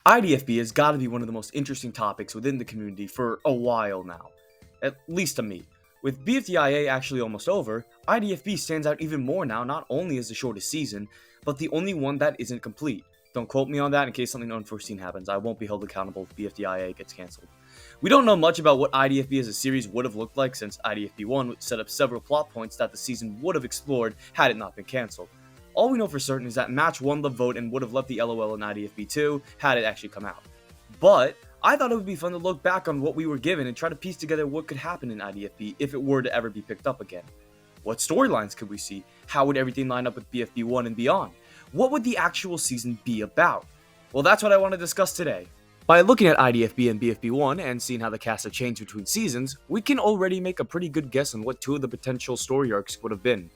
IDFB has got to be one of the most interesting topics within the community for a while now, at least to me. With BFDIA actually almost over, IDFB stands out even more now, not only as the shortest season, but the only one that isn't complete. Don't quote me on that in case something unforeseen happens. I won't be held accountable if BFDIA gets cancelled. We don't know much about what IDFB as a series would have looked like, since IDFB 1 would set up several plot points that the season would have explored had it not been cancelled. All we know for certain is that Match won the vote and would have left the LOL in IDFB 2 had it actually come out. But I thought it would be fun to look back on what we were given and try to piece together what could happen in IDFB if it were to ever be picked up again. What storylines could we see? How would everything line up with BFB 1 and beyond? What would the actual season be about? Well, that's what I want to discuss today. By looking at IDFB and BFB 1 and seeing how the cast have changed between seasons, we can already make a pretty good guess on what two of the potential story arcs would have been.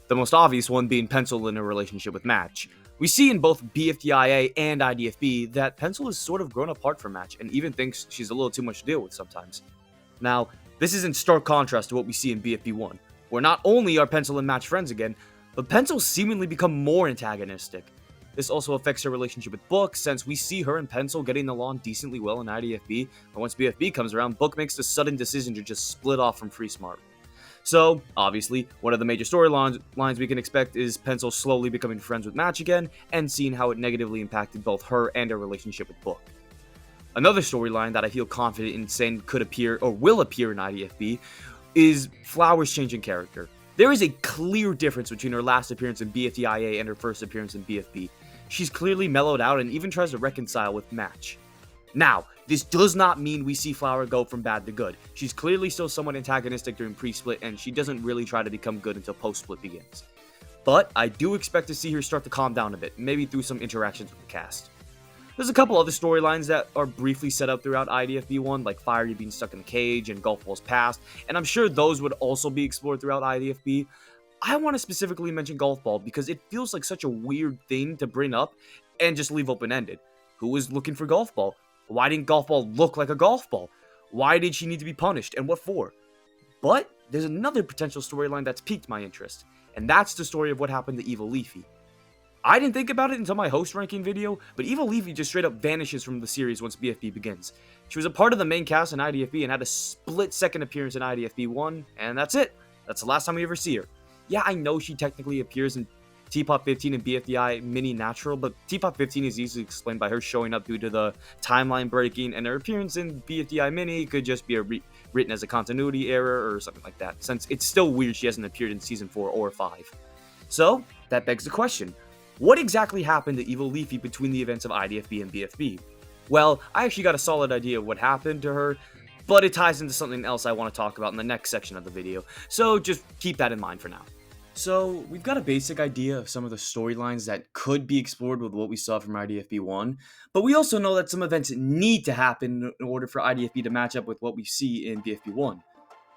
The most obvious one being Pencil in a relationship with Match. We see in both BFDIA and IDFB that Pencil has sort of grown apart from Match and even thinks she's a little too much to deal with sometimes. Now, this is in stark contrast to what we see in BFB 1, where not only are Pencil and Match friends again, but Pencil seemingly become more antagonistic. This also affects her relationship with Book, since we see her and Pencil getting along decently well in IDFB, but once BFB comes around, Book makes the sudden decision to just split off from Free Smart. So, obviously, one of the major storylines we can expect is Pencil slowly becoming friends with Match again, and seeing how it negatively impacted both her and her relationship with Book. Another storyline that I feel confident in saying could appear, or will appear in IDFB, is Flower's changing character. There is a clear difference between her last appearance in BFDIA and her first appearance in BFB. She's clearly mellowed out and even tries to reconcile with Match. Now, this does not mean we see Flower go from bad to good. She's clearly still somewhat antagonistic during pre-split, and she doesn't really try to become good until post-split begins. But I do expect to see her start to calm down a bit, maybe through some interactions with the cast. There's a couple other storylines that are briefly set up throughout IDFB 1, like Fiery being stuck in a cage and Golf Ball's past, and I'm sure those would also be explored throughout IDFB. I want to specifically mention Golf Ball because it feels like such a weird thing to bring up and just leave open-ended. Who was looking for Golf Ball? Why didn't Golf Ball look like a golf ball? Why did she need to be punished, and what for? But there's another potential storyline that's piqued my interest, and that's the story of what happened to Evil Leafy. I didn't think about it until my host ranking video, but Evil Leafy just straight up vanishes from the series once BFB begins. She was a part of the main cast in IDFB and had a split-second appearance in IDFB 1, and that's it. That's the last time we ever see her. Yeah, I know she technically appears in T-Pop 15 and BFDI Mini Natural, but T-Pop 15 is easily explained by her showing up due to the timeline breaking, and her appearance in BFDI Mini could just be written as a continuity error or something like that, since it's still weird she hasn't appeared in Season 4 or 5. So, that begs the question, what exactly happened to Evil Leafy between the events of IDFB and BFB? Well, I actually got a solid idea of what happened to her, but it ties into something else I want to talk about in the next section of the video, so just keep that in mind for now. So, we've got a basic idea of some of the storylines that could be explored with what we saw from IDFB 1, but we also know that some events need to happen in order for IDFB to match up with what we see in BFB 1.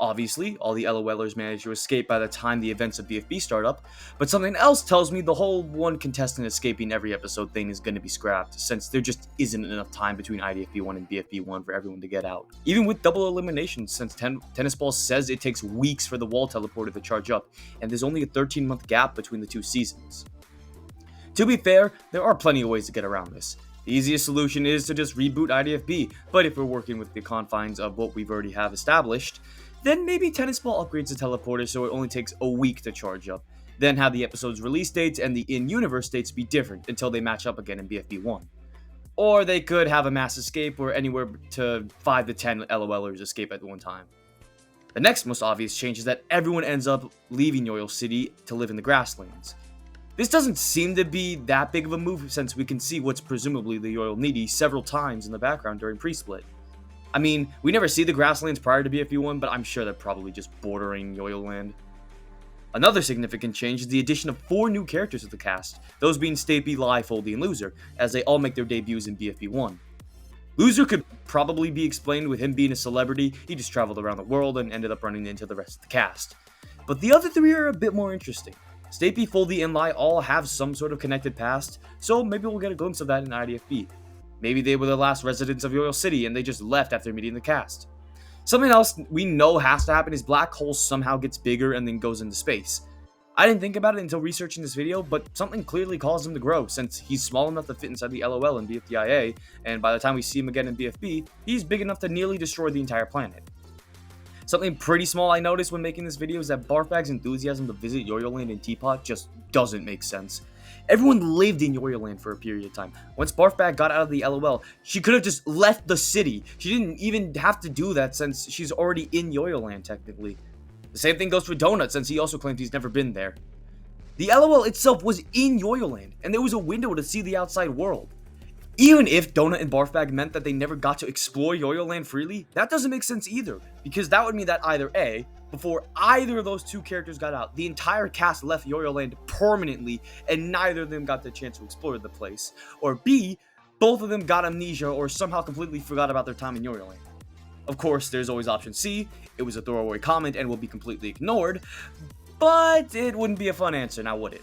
Obviously, all the LOLers manage to escape by the time the events of BFB start up, but something else tells me the whole one contestant escaping every episode thing is going to be scrapped, since there just isn't enough time between IDFB 1 and BFB 1 for everyone to get out. Even with double elimination, since Tennis Ball says it takes weeks for the wall teleporter to charge up, and there's only a 13-month gap between the two seasons. To be fair, there are plenty of ways to get around this. The easiest solution is to just reboot IDFB, but if we're working with the confines of what we've already have established, then maybe Tennis Ball upgrades the teleporter so it only takes a week to charge up, then have the episode's release dates and the in-universe dates be different until they match up again in BFB 1. Or they could have a mass escape where anywhere to 5 to 10 LOLers escape at one time. The next most obvious change is that everyone ends up leaving Yoil City to live in the grasslands. This doesn't seem to be that big of a move since we can see what's presumably the Yoil Needy several times in the background during pre-split. I mean, we never see the grasslands prior to BFB 1, but I'm sure they're probably just bordering Yoil Land. Another significant change is the addition of 4 new characters to the cast, those being Stapy, Lie, Foldy, and Loser, as they all make their debuts in BFB 1. Loser could probably be explained with him being a celebrity. He just traveled around the world and ended up running into the rest of the cast. But the other 3 are a bit more interesting. Stapy, Foldy, and Lie all have some sort of connected past, so maybe we'll get a glimpse of that in IDFB. Maybe they were the last residents of Yoil City and they just left after meeting the cast. Something else we know has to happen is Black Hole somehow gets bigger and then goes into space. I didn't think about it until researching this video, but something clearly caused him to grow, since he's small enough to fit inside the LOL in BFDIA, and by the time we see him again in BFB, he's big enough to nearly destroy the entire planet. Something pretty small I noticed when making this video is that Barfbag's enthusiasm to visit Yoyoland and Teapot just doesn't make sense. Everyone lived in Yoyoland for a period of time. Once Barfbag got out of the LOL, she could have just left the city. She didn't even have to do that since she's already in Yoyoland technically. The same thing goes for Donut, since he also claims he's never been there. The LOL itself was in Yoyoland, and there was a window to see the outside world. Even if Donut and Barfbag meant that they never got to explore Yoyoland freely, that doesn't make sense either, because that would mean that either A, before either of those two characters got out, the entire cast left Yoyoland permanently, and neither of them got the chance to explore the place, or B, both of them got amnesia or somehow completely forgot about their time in Yoyoland. Of course, there's always option C, it was a throwaway comment and will be completely ignored, but it wouldn't be a fun answer, now would it?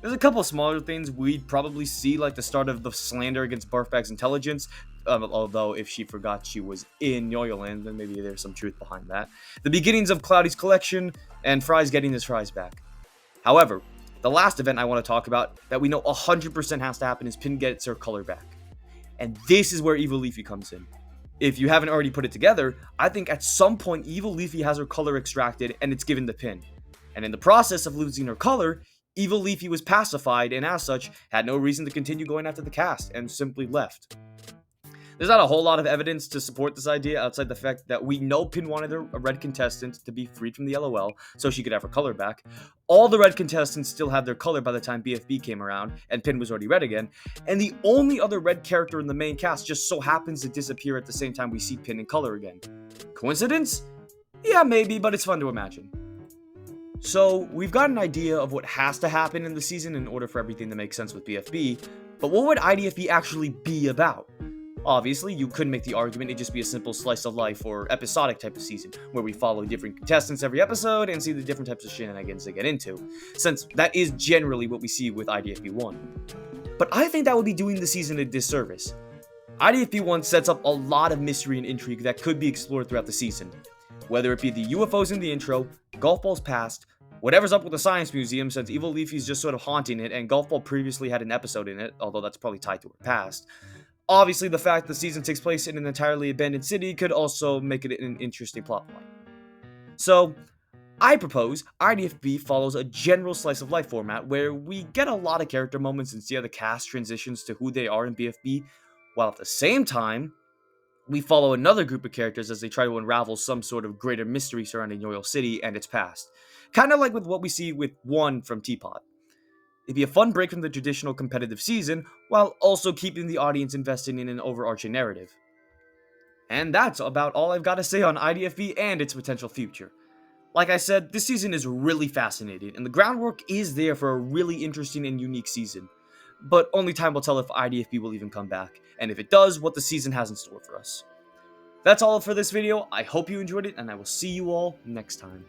There's a couple smaller things we'd probably see, like the start of the slander against Barfbag's intelligence, although if she forgot she was in Yoyoland, then maybe there's some truth behind that. The beginnings of Cloudy's collection, and Fry's getting his fries back. However, the last event I want to talk about that we know 100% has to happen is Pin gets her color back. And this is where Evil Leafy comes in. If you haven't already put it together, I think at some point Evil Leafy has her color extracted and it's given to Pin. And in the process of losing her color, Evil Leafy was pacified and as such had no reason to continue going after the cast and simply left. There's not a whole lot of evidence to support this idea outside the fact that we know Pin wanted a red contestant to be freed from the LOL so she could have her color back. All the red contestants still had their color by the time BFB came around and Pin was already red again, and the only other red character in the main cast just so happens to disappear at the same time we see Pin in color again. Coincidence? Yeah, maybe, but it's fun to imagine. So, we've got an idea of what has to happen in the season in order for everything to make sense with BFB, but what would IDFB actually be about? Obviously, you could make the argument it'd just be a simple slice of life or episodic type of season, where we follow different contestants every episode and see the different types of shenanigans they get into, since that is generally what we see with IDFB 1. But I think that would be doing the season a disservice. IDFB 1 sets up a lot of mystery and intrigue that could be explored throughout the season. Whether it be the UFOs in the intro, Golf Ball's past, whatever's up with the Science Museum since Evil Leafy's just sort of haunting it and Golf Ball previously had an episode in it, although that's probably tied to her past. Obviously, the fact the season takes place in an entirely abandoned city could also make it an interesting plotline. So, I propose IDFB follows a general slice of life format where we get a lot of character moments and see how the cast transitions to who they are in BFB, while at the same time, we follow another group of characters as they try to unravel some sort of greater mystery surrounding Yoyo City and its past. Kind of like with what we see with 1 from Teapot. It'd be a fun break from the traditional competitive season, while also keeping the audience invested in an overarching narrative. And that's about all I've got to say on IDFB and its potential future. Like I said, this season is really fascinating, and the groundwork is there for a really interesting and unique season. But only time will tell if IDFB will even come back, and if it does, what the season has in store for us. That's all for this video. I hope you enjoyed it, and I will see you all next time.